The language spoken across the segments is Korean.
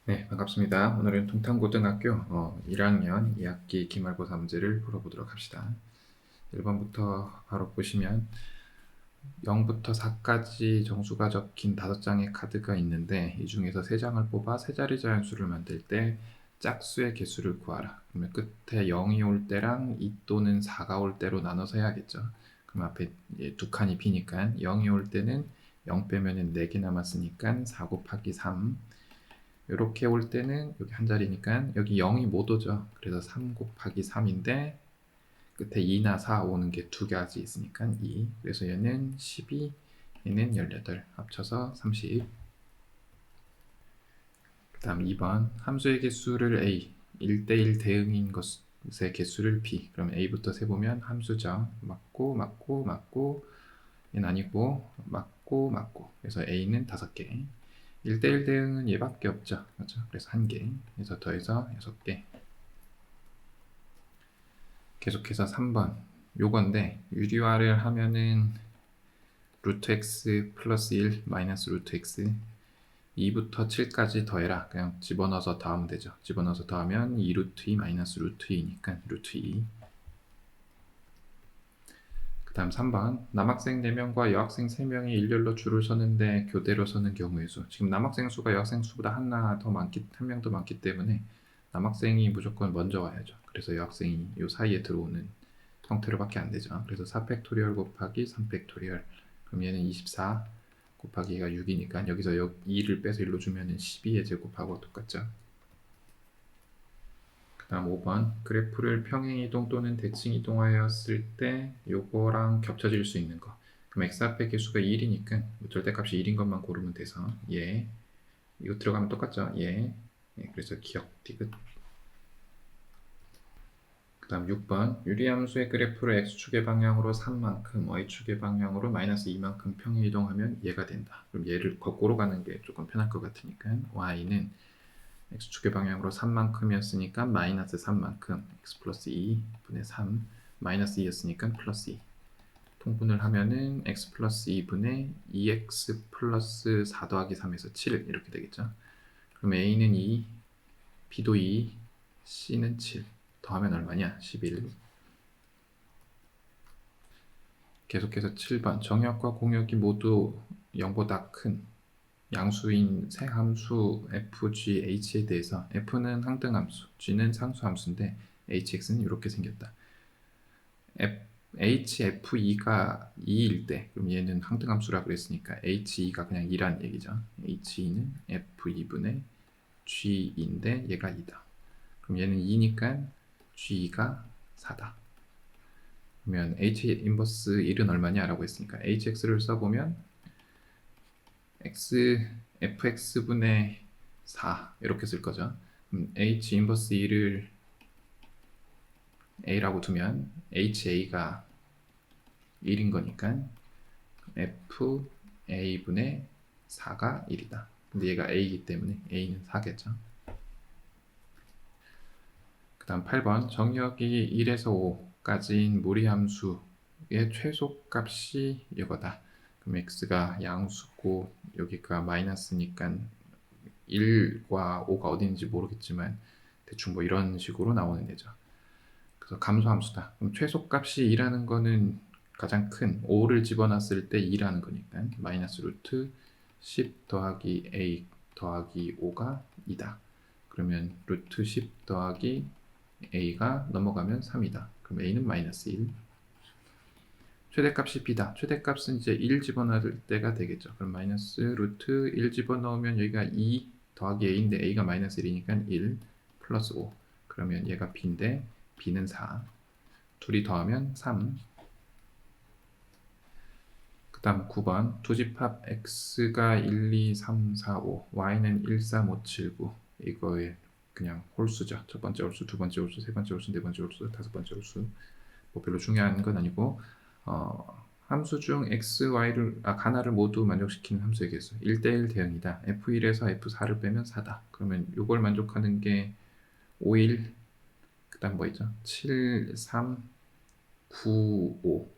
네, 반갑습니다. 오늘은 동탄고등학교 1학년 2학기 기말고사 문제를 풀어보도록 합시다. 1번부터 바로 보시면 0부터 4까지 정수가 적힌 5장의 카드가 있는데 이 중에서 3장을 뽑아 세 자리 자연수를 만들 때 짝수의 개수를 구하라. 그러면 끝에 0이 올 때랑 2 또는 4가 올 때로 나눠서 해야겠죠. 그럼 앞에 두 칸이 비니까 0이 올 때는 0 빼면은 4개 남았으니까 4 곱하기 3, 이렇게 올 때는 여기 한 자리니까 여기 0이 못 오죠. 그래서 3 곱하기 3인데 끝에 2나 4 오는 게 두 가지 있으니까 2. 그래서 얘는 12, 얘는 18. 합쳐서 30. 그 다음 2번 함수의 개수를 a, 1대1 대응인 것의 개수를 b. 그럼 a부터 세보면 함수죠. 맞고 얘는 아니고 맞고 그래서 a는 5개. 1대1 대응은 얘밖에 없죠. 그렇죠? 그래서 1개. 그래서 더해서 6개. 계속해서 3번. 요건데 유리화를 하면은 루트 x 플러스 1 마이너스 루트 x 2부터 7까지 더해라. 그냥 집어넣어서 더하면 되죠. 집어넣어서 더하면 2 루트 2 마이너스 루트 2니까 루트 2. 그 다음 3번. 남학생 4명과 여학생 3명이 일렬로 줄을 서는데 교대로 서는 경우의 수. 지금 남학생 수가 여학생 수보다 한 명 더 많기 때문에 남학생이 무조건 먼저 와야죠. 그래서 여학생이 요 사이에 들어오는 형태로밖에 안 되죠. 그래서 4팩토리얼 곱하기 3팩토리얼. 그럼 얘는 24 곱하기가 6이니까 여기서 2를 빼서 1로 주면은 12의 제곱하고 똑같죠. 그 다음 5번. 그래프를 평행이동 또는 대칭이동하였을 때 요거랑 겹쳐질 수 있는 거. 그럼 x 앞의 개수가 1이니까 절대값이 1인 것만 고르면 돼서 얘 이거 들어가면 똑같죠. 얘 그래서 기억 디귿. 그 다음 6번. 유리함수의 그래프를 x축의 방향으로 3만큼 y축의 방향으로 마이너스 2만큼 평행이동하면 얘가 된다. 그럼 얘를 거꾸로 가는 게 조금 편할 것 같으니까 y는 x축의 방향으로 3만큼이었으니까 마이너스 3만큼 x 플러스 2분의 3 마이너스 2였으니까 플러스 2 통분을 하면은 x 플러스 2분의 2x 플러스 4 더하기 3에서 7 이렇게 되겠죠. 그럼 a는 2, b도 2, c는 7 더하면 얼마냐? 11. 계속해서 7번. 정역과 공역이 모두 0보다 큰 양수인 세 함수 f, g, h에 대해서 f는 항등함수, g는 상수함수인데 hx는 이렇게 생겼다. hf2가 2일 때 그럼 얘는 항등함수라 그랬으니까 h2가 그냥 2란 얘기죠. h2는 f2분의 g인데 얘가 2다. 그럼 얘는 2니까 g가 4다. 그러면 h 인버스 1은 얼마냐라고 했으니까 hx를 써보면 fx분의 4 이렇게 쓸 거죠. h 인버스 2를 a라고 두면 ha가 1인 거니까 fa분의 4가 1이다. 근데 얘가 a이기 때문에 a는 4겠죠. 그 다음 8번. 정역이 1에서 5까지인 무리함수의 최소값이 이거다. 그럼 x가 양수고 여기가 마이너스니까 1과 5가 어디 있는지 모르겠지만 대충 뭐 이런 식으로 나오는 애죠. 그래서 감소함수다. 그럼 최소값이 2라는 거는 가장 큰 5를 집어넣었을 때 2라는 거니까 마이너스 루트 10 더하기 a 더하기 5가 2다. 그러면 루트 10 더하기 a가 넘어가면 3이다. 그럼 a는 마이너스 1. 최대값이 b다. 최대값은 이제 1 집어넣을 때가 되겠죠. 그럼 마이너스 루트 1 집어넣으면 여기가 2 더하기 a인데 a가 마이너스 1이니까 1 플러스 5. 그러면 얘가 b인데 b는 4. 둘이 더하면 3. 그 다음 9번. 두 집합 x가 1, 2, 3, 4, 5 y는 1, 3, 5, 7, 9 이거의 그냥 홀수죠. 첫 번째 홀수, 두 번째 홀수, 세 번째 홀수, 네 번째 홀수, 다섯 번째 홀수. 뭐 별로 중요한 건 아니고 함수 중 x, y를 가나를 모두 만족시키는 함수의 개수 1대1 대응이다. f1에서 f4를 빼면 4다. 그러면 이걸 만족하는 게 5, 1, 그 다음 뭐 있죠? 7, 3, 9, 5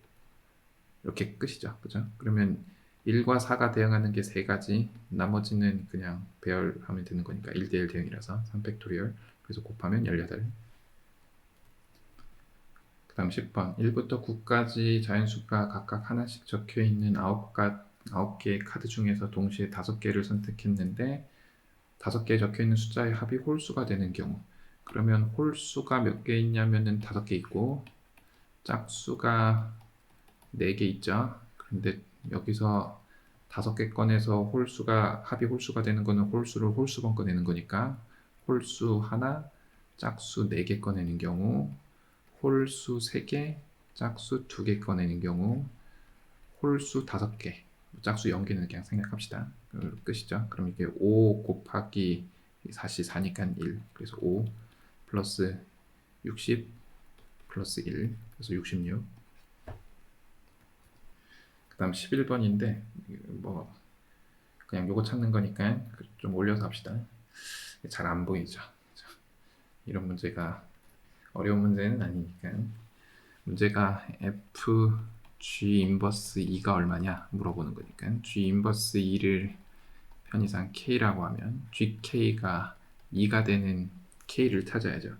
이렇게 끝이죠. 그죠? 그러면 1과 4가 대응하는 게 3가지, 나머지는 그냥 배열하면 되는 거니까 1대1 대응이라서 3팩토리얼, 그래서 곱하면 18. 그 다음 10번 1부터 9까지 자연수가 각각 하나씩 적혀있는 9개의 카드 중에서 동시에 5개를 선택했는데 5개 적혀있는 숫자의 합이 홀수가 되는 경우, 그러면 홀수가 몇 개 있냐면은 5개 있고 짝수가 4개 있죠. 그런데 여기서 5개 꺼내서 합이 홀수가 되는 거는 홀수를 홀수번 꺼내는 거니까 홀수 하나, 짝수 4개 꺼내는 경우, 홀수 3개, 짝수 2개 꺼내는 경우, 홀수 5개, 짝수 0개는 그냥 생략합시다. 끝이죠. 그럼 이게 5 곱하기 4시 4니까 1, 그래서 5 플러스 60 플러스 1, 그래서 66. 그 다음 11번인데 뭐 그냥 요거 찾는 거니까 좀 올려서 합시다. 잘 안 보이죠. 이런 문제가 어려운 문제는 아니니까. 문제가 f g 인버스 2가 얼마냐 물어보는 거니까 g 인버스 2를 편의상 k라고 하면 gk가 2가 되는 k를 찾아야죠.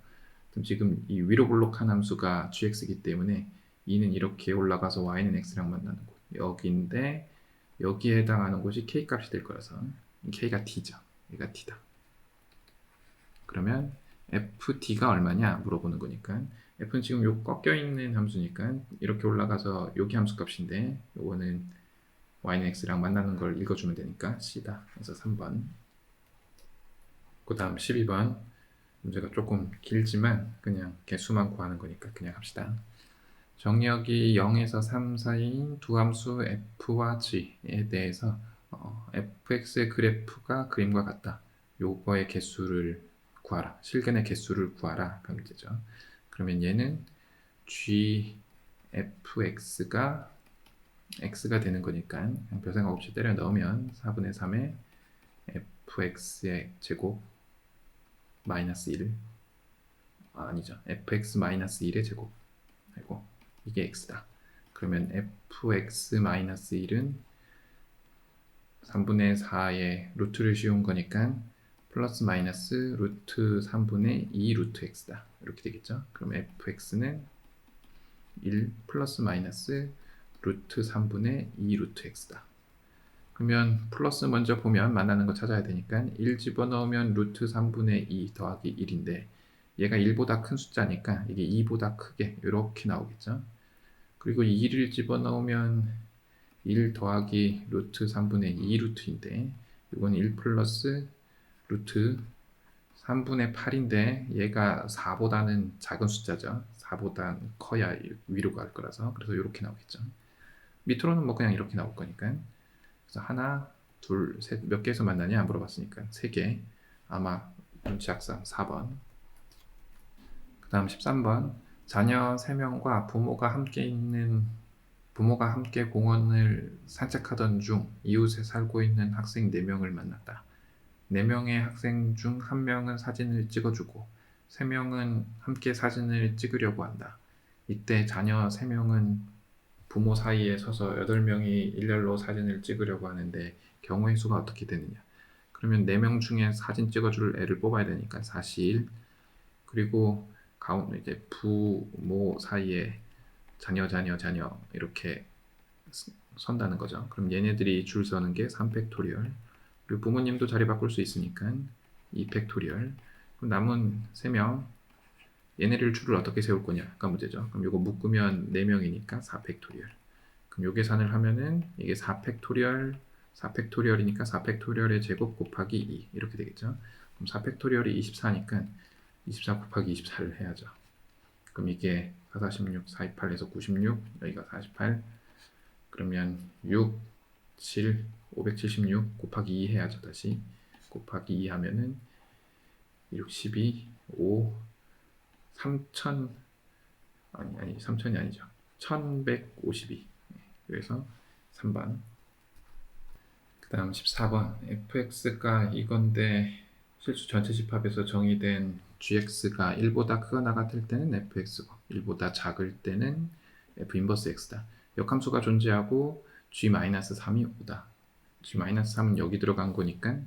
그럼 지금 이 위로 블록한 함수가 gx이기 때문에 2는 이렇게 올라가서 y는 x랑 만나는 곳 여기인데, 여기에 해당하는 곳이 k 값이 될 거라서 k가 t죠. 얘가 t다. 그러면 fd가 얼마냐 물어보는 거니까 f는 지금 요 꺾여 있는 함수니까 이렇게 올라가서 여기 함수 값인데 요거는 y는 x랑 만나는 걸 읽어주면 되니까 c다. 그래서 3번. 그 다음 12번 문제가 조금 길지만 그냥 개수만 구하는 거니까 그냥 합시다. 정역이 0에서 3 사이인 두 함수 f와 g에 대해서 fx의 그래프가 그림과 같다. 요거의 개수를 구하라. 실근의 개수를 구하라. 그럼 되죠. 그러면 얘는 gfx가 x가 되는 거니까 그냥 별 생각 없이 때려 넣으면 4분의 3의 fx의 제곱 마이너스 1, 아니죠. fx 마이너스 1의 제곱. 아이고, 이게 x다. 그러면 fx-1은 3분의 4의 루트를 씌운 거니까 플러스 마이너스 루트 3분의 2 루트 x다. 이렇게 되겠죠. 그럼 fx는 1 플러스 마이너스 루트 3분의 2 루트 x다. 그러면 플러스 먼저 보면 만나는 거 찾아야 되니까 1 집어넣으면 루트 3분의 2 더하기 1인데 얘가 1보다 큰 숫자니까 이게 2보다 크게 이렇게 나오겠죠. 그리고 2를 집어넣으면 1 더하기 루트 3분의 2 루트인데 이건 1 플러스 루트 3분의 8인데 얘가 4보다는 작은 숫자죠. 4보다 커야 위로 갈 거라서 그래서 이렇게 나오겠죠. 밑으로는 뭐 그냥 이렇게 나올 거니까. 그래서 하나, 둘, 셋 몇 개에서 만나냐 물어봤으니까 3개. 아마 눈치학상 4번. 그 다음 13번. 자녀 3명과 부모가 함께 공원을 산책하던 중 이웃에 살고 있는 학생 4명을 만났다. 4명의 학생 중 1명은 사진을 찍어주고 3명은 함께 사진을 찍으려고 한다. 이때 자녀 3명은 부모 사이에 서서 8명이 일렬로 사진을 찍으려고 하는데 경우의 수가 어떻게 되느냐. 그러면 4명 중에 사진 찍어줄 애를 뽑아야 되니까 사실, 그리고 가운데 이제 부모 사이에 자녀 이렇게 선다는 거죠. 그럼 얘네들이 줄 서는 게 3팩토리얼, 그리고 부모님도 자리 바꿀 수 있으니까 2팩토리얼. 그럼 남은 3명 얘네를 줄을 어떻게 세울 거냐가 문제죠. 그럼 이거 묶으면 4명이니까 4팩토리얼. 그럼 요 계산을 하면은 이게 4팩토리얼이니까 4팩토리얼의 제곱 곱하기 2 이렇게 되겠죠. 그럼 4팩토리얼이 24니까 24 곱하기 24를 해야죠. 그럼 이게 4, 46, 4, 28에서 96, 여기가 48, 그러면 6, 7, 576 곱하기 2 해야죠. 다시 곱하기 2 하면은 6, 12, 5, 3000, 아니 3000이 아니죠. 1152. 그래서 3번. 그 다음 14번. fx가 이건데 실수 전체 집합에서 정의된 gx가 1보다 크거나 같을 때는 fx고 1보다 작을 때는 f 인버스 x다. 역함수가 존재하고 G-3이 5다. G-3은 여기 들어간 거니까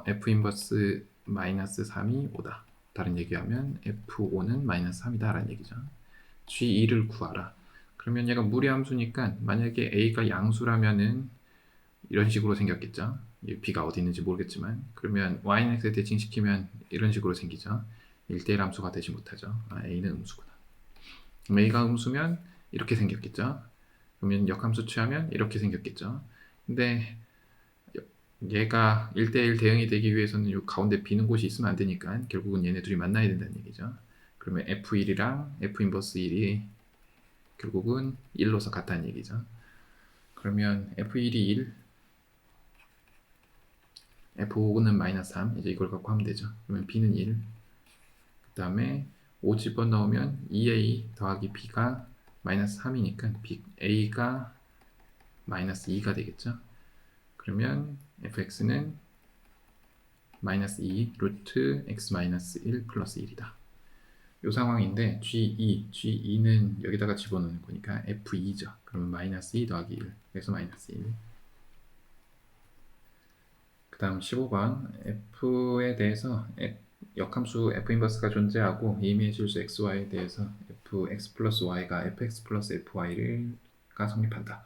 F 인버스 마이너스 3이 5다. 다른 얘기하면 F5는 마이너스 3이다 라는 얘기죠. G2를 구하라. 그러면 얘가 무리함수니까 만약에 A가 양수라면은 이런 식으로 생겼겠죠. B가 어디 있는지 모르겠지만 그러면 Y는 X에 대칭시키면 이런 식으로 생기죠. 1대1 함수가 되지 못하죠. A는 음수구나. 그럼 A가 음수면 이렇게 생겼겠죠. 그러면 역함수 취하면 이렇게 생겼겠죠. 근데 얘가 1대1 대응이 되기 위해서는 이 가운데 비는 곳이 있으면 안 되니까 결국은 얘네 둘이 만나야 된다는 얘기죠. 그러면 F1이랑 F 인버스 1이 결국은 1로서 같다는 얘기죠. 그러면 F1이 1, F5는 마이너스 3, 이제 이걸 갖고 하면 되죠. 그러면 B는 1, 그 다음에 5 집어넣으면 2A 더하기 B가 마이너스 3이니까 A가 마이너스 2가 되겠죠. 그러면 fx는 마이너스 2 루트 x 마이너스 1 플러스 1이다. 이 상황인데 G2는 여기다가 집어넣는 거니까 F2죠. 그러면 마이너스 2 더하기 1, 그래서 마이너스 1. 그 다음 15번 F에 대해서 역함수 F 인버스가 존재하고 이미의 실수 XY에 대해서 Fx 플러스 Y가 Fx 플러스 FY가 성립한다.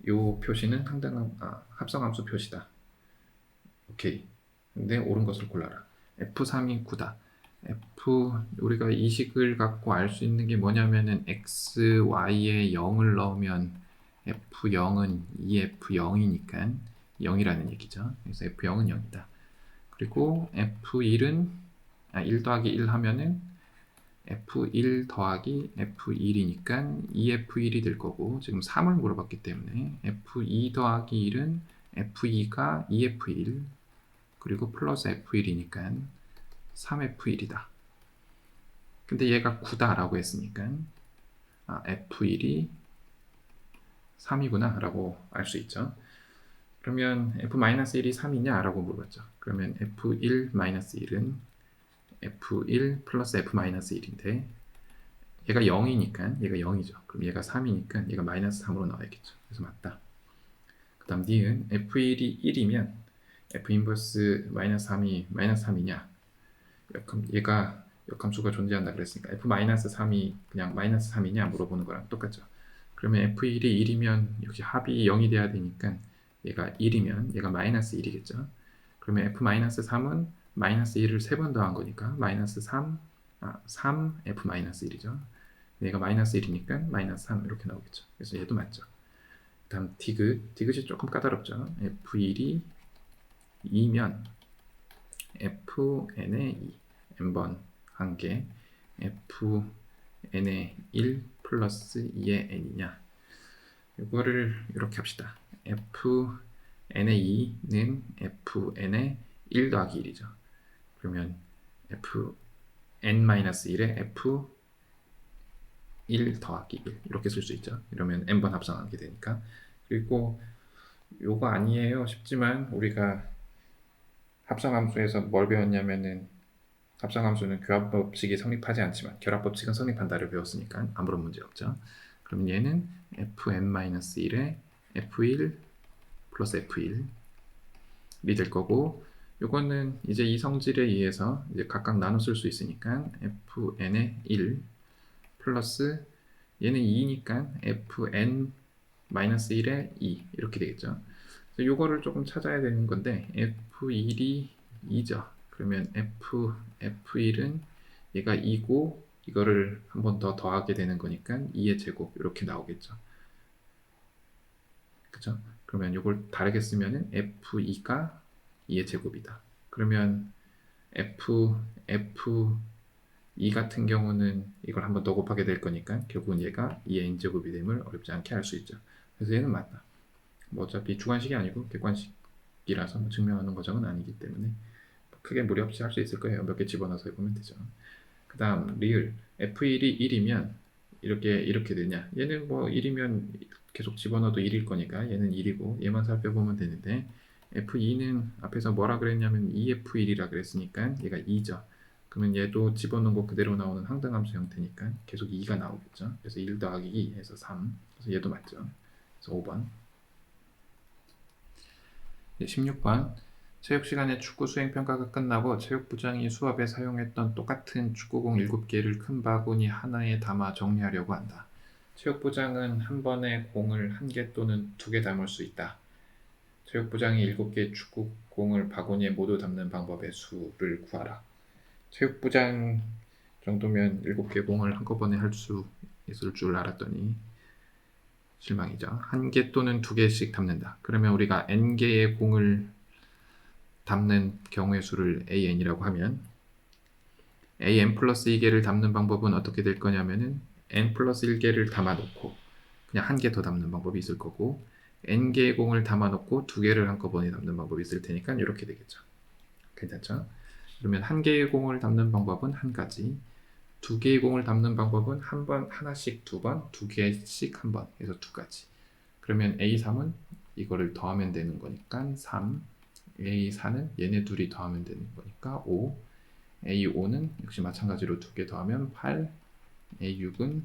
요 표시는 합성함수 표시다. 오케이. 근데 옳은 것을 골라라. F3이 9다. 우리가 이 식을 갖고 알 수 있는 게 뭐냐면은 x, y에 0을 넣으면 F0은 2F0이니까 0이라는 얘기죠. 그래서 F0은 0이다. 그리고 F1은 1 더하기 1 하면은 F1 더하기 F1이니까 2F1이 될 거고 지금 3을 물어봤기 때문에 F2 더하기 1은 F2가 2F1 그리고 플러스 F1이니까 3F1이다. 근데 얘가 9다 라고 했으니까 F1이 3이구나 라고 알 수 있죠. 그러면 F-1이 3이냐 라고 물어봤죠. 그러면 F1-1은 F1 플러스 F-1인데 얘가 0이니까 얘가 0이죠. 그럼 얘가 3이니까 얘가 마이너스 3으로 나와야겠죠. 그래서 맞다. 그 다음 D는 F1이 1이면 F 인버스 마이너스 3이 마이너스 3이냐 얘가 역함수가 존재한다 그랬으니까 F-3이 그냥 마이너스 3이냐 물어보는 거랑 똑같죠. 그러면 F1이 1이면 역시 합이 0이 돼야 되니까 얘가 1이면 얘가 마이너스 1이겠죠. 그러면 F-3은 마이너스 1을 3번 더한 거니까 마이너스 3 F-1이죠. 얘가 마이너스 1이니까 마이너스 3 이렇게 나오겠죠. 그래서 얘도 맞죠. 다음 디귿이 조금 까다롭죠. F1이 2면 Fn의 2 n번 한 개 Fn의 1 플러스 2의 n이냐 이거를 이렇게 합시다. Fn의 2는 Fn의 1 더하기 1이죠. 그러면 Fn-1에 F1 더하기 1 이렇게 쓸 수 있죠. 이러면 n번 합성하게 되니까. 그리고 요거 아니에요 싶지만 우리가 합성함수에서 뭘 배웠냐면은 합성함수는 교합법칙이 성립하지 않지만 결합법칙은 성립한다를 배웠으니까 아무런 문제 없죠. 그럼 얘는 Fn-1에 F1 플러스 F1이 될 거고 요거는 이제 이 성질에 의해서 이제 각각 나눠 쓸 수 있으니까 Fn의 1 플러스 얘는 2니까 Fn-1의 2 이렇게 되겠죠. 그래서 요거를 조금 찾아야 되는 건데 F1이 2죠. 그러면 F1은 얘가 2고 이거를 한 번 더 더하게 되는 거니까 2의 제곱 이렇게 나오겠죠. 그죠? 그러면 이걸 다르게 쓰면은 F2가 2의 제곱이다. 그러면 F2 같은 경우는 이걸 한 번 더 곱하게 될 거니까 결국은 얘가 2의 n제곱이 됨을 어렵지 않게 알 수 있죠. 그래서 얘는 맞다. 어차피 주관식이 아니고 객관식이라서 증명하는 과정은 아니기 때문에 크게 무리 없이 할 수 있을 거예요. 몇 개 집어넣어서 해보면 되죠. 그 다음 리을 F1이 1이면 이렇게 되냐 얘는 1이면 계속 집어넣어도 1일 거니까 얘는 1이고 얘만 살펴보면 되는데 F2는 앞에서 뭐라 그랬냐면 2F1이라 그랬으니까 얘가 2죠. 그러면 얘도 집어넣은 거 그대로 나오는 항등함수 형태니까 계속 2가 나오겠죠. 그래서 1 더하기 2 해서 3. 그래서 얘도 맞죠. 그래서 5번. 16번. 체육 시간에 축구 수행 평가가 끝나고 체육부장이 수업에 사용했던 똑같은 축구공 7개를 큰 바구니 하나에 담아 정리하려고 한다. 체육부장은 한 번에 공을 1개 또는 2개 담을 수 있다. 체육부장이 7개의 축구공을 바구니에 모두 담는 방법의 수를 구하라. 체육부장 정도면 7개 공을 한꺼번에 할 수 있을 줄 알았더니 실망이죠. 1개 또는 2개씩 담는다. 그러면 우리가 n개의 공을 담는 경우의 수를 an이라고 하면 an 플러스 2개를 담는 방법은 어떻게 될 거냐면은 n 플러스 1개를 담아놓고 그냥 1개 더 담는 방법이 있을 거고 n개의 공을 담아놓고 2개를 한꺼번에 담는 방법이 있을 테니까 이렇게 되겠죠. 괜찮죠? 그러면 1개의 공을 담는 방법은 한 가지, 2개의 공을 담는 방법은 한 번, 하나씩 2번, 2개씩 한 번 해서 2가지. 그러면 A3은 이거를 더하면 되는 거니까 3, A4는 얘네 둘이 더하면 되는 거니까 5, A5는 역시 마찬가지로 2개 더하면 8, A6은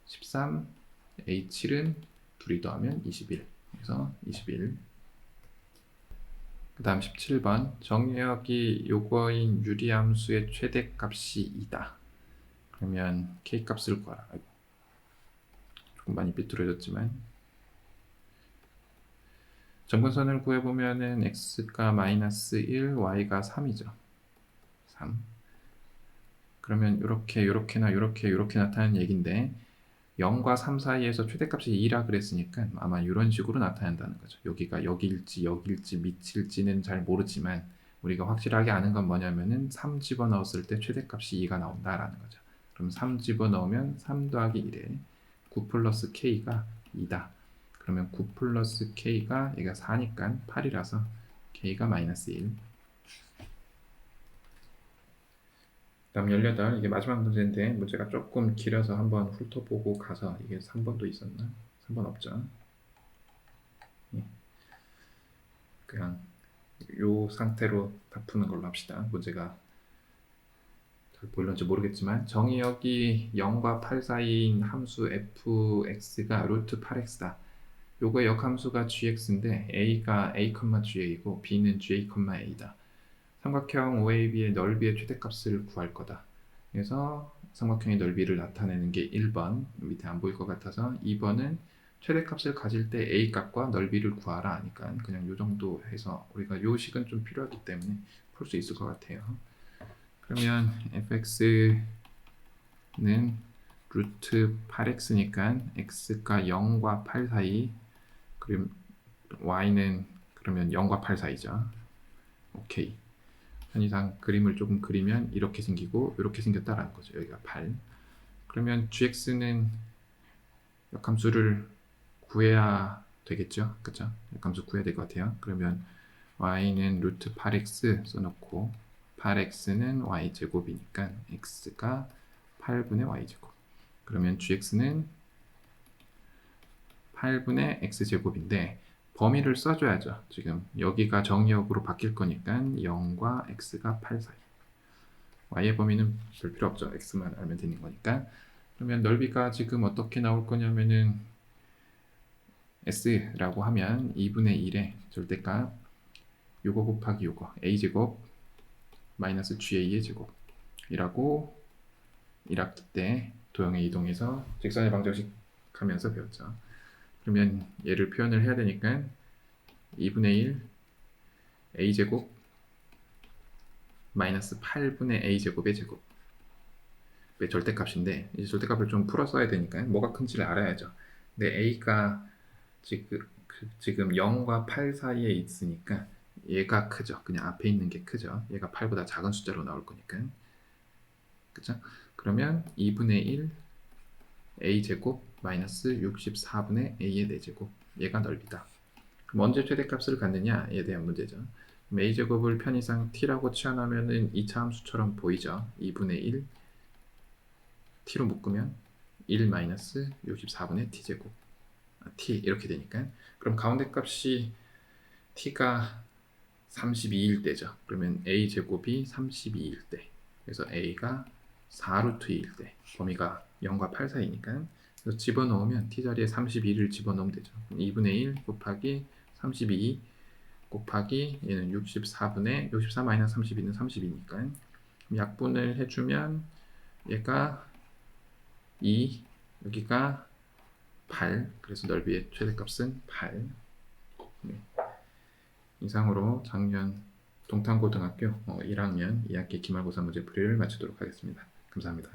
13, A7은 둘이 더하면 21. 그래서 21. 그 다음 17번. 정의역이 요거인 유리함수의 최대값이 2다. 그러면 K값을 구하라. 아이고, 조금 많이 삐뚤어졌지만 점근선을 구해보면은 x가 마이너스 1, y가 3이죠. 3. 그러면 요렇게나 요렇게 나타나는 얘긴데 0과 3 사이에서 최대값이 2라 그랬으니까 아마 이런 식으로 나타난다는 거죠. 여기가 여기일지 밑일지는 잘 모르지만 우리가 확실하게 아는 건 뭐냐면은 3 집어넣었을 때 최대값이 2가 나온다라는 거죠. 그럼 3 집어넣으면 3 더하기 1에 9 플러스 k가 2다. 그러면 9 플러스 k가 얘가 4니까 8이라서 k가 마이너스 1. 다음 18. 이게 마지막 문제인데 문제가 조금 길어서 한번 훑어보고 가서 이게 3번도 있었나? 3번 없죠. 예. 그냥 요 상태로 다 푸는 걸로 합시다. 문제가 잘 보일런지 모르겠지만 정의역이 0과 8 사이인 함수 fx가 루트 8x다. 요거의 역함수가 gx인데 a가 a, ga이고 b는 ga, a다. 삼각형 OAB의 넓이의 최대값을 구할 거다. 그래서 삼각형의 넓이를 나타내는 게 1번, 밑에 안 보일 것 같아서 2번은 최대값을 가질 때 A값과 넓이를 구하라 하니까 그냥 요 정도 해서 우리가 요 식은 좀 필요하기 때문에 풀 수 있을 것 같아요. 그러면 fx는 루트 8x니까 x가 0과 8 사이, 그럼 y는 그러면 0과 8 사이죠. 오케이. 편의상 그림을 조금 그리면 이렇게 생기고 이렇게 생겼다라는 거죠. 여기가 8. 그러면 gx는 역함수를 구해야 되겠죠. 그쵸? 역함수 구해야 될 것 같아요. 그러면 y는 루트 8x 써놓고 8x는 y제곱이니까 x가 8분의 y제곱. 그러면 gx는 8분의 x제곱인데 범위를 써줘야죠. 지금 여기가 정의역으로 바뀔 거니까 0과 x가 8 사이. y의 범위는 별 필요 없죠. x만 알면 되는 거니까. 그러면 넓이가 지금 어떻게 나올 거냐면은 s라고 하면 2분의 1의 절대값 요거 곱하기 요거 a제곱 마이너스 ga의 제곱이라고 1학기 때 도형에 이동해서 직선의 방정식 하면서 배웠죠. 그러면 얘를 표현을 해야 되니까 2분의 1 a제곱 마이너스 8분의 a제곱의 제곱 절대값인데 이 절대값을 좀 풀어 써야 되니까 뭐가 큰지를 알아야죠. 근데 a가 지금 0과 8 사이에 있으니까 얘가 크죠. 그냥 앞에 있는 게 크죠. 얘가 8보다 작은 숫자로 나올 거니까. 그죠? 그러면 2분의 1 a제곱 마이너스 64분의 a의 4제곱 얘가 넓이다. 그럼 언제 최대값을 갖느냐에 대한 문제죠. a제곱을 편의상 t라고 치환하면은 2차 함수처럼 보이죠. 2분의 1 t로 묶으면 1 마이너스 64분의 t제곱 t 이렇게 되니까 그럼 가운데 값이 t가 32일 때죠. 그러면 a제곱이 32일 때 그래서 a가 4루트 2일 때 범위가 0과 8 사이니까 그래서 집어넣으면 t자리에 32를 집어넣으면 되죠. 2분의 1 곱하기 32 곱하기 얘는 64 마이너스 32는 32니까 약분을 해주면 얘가 2 여기가 8 그래서 넓이의 최대값은 8. 네. 이상으로 작년 동탄고등학교 1학년 2학기 기말고사 문제풀이를 마치도록 하겠습니다. 감사합니다.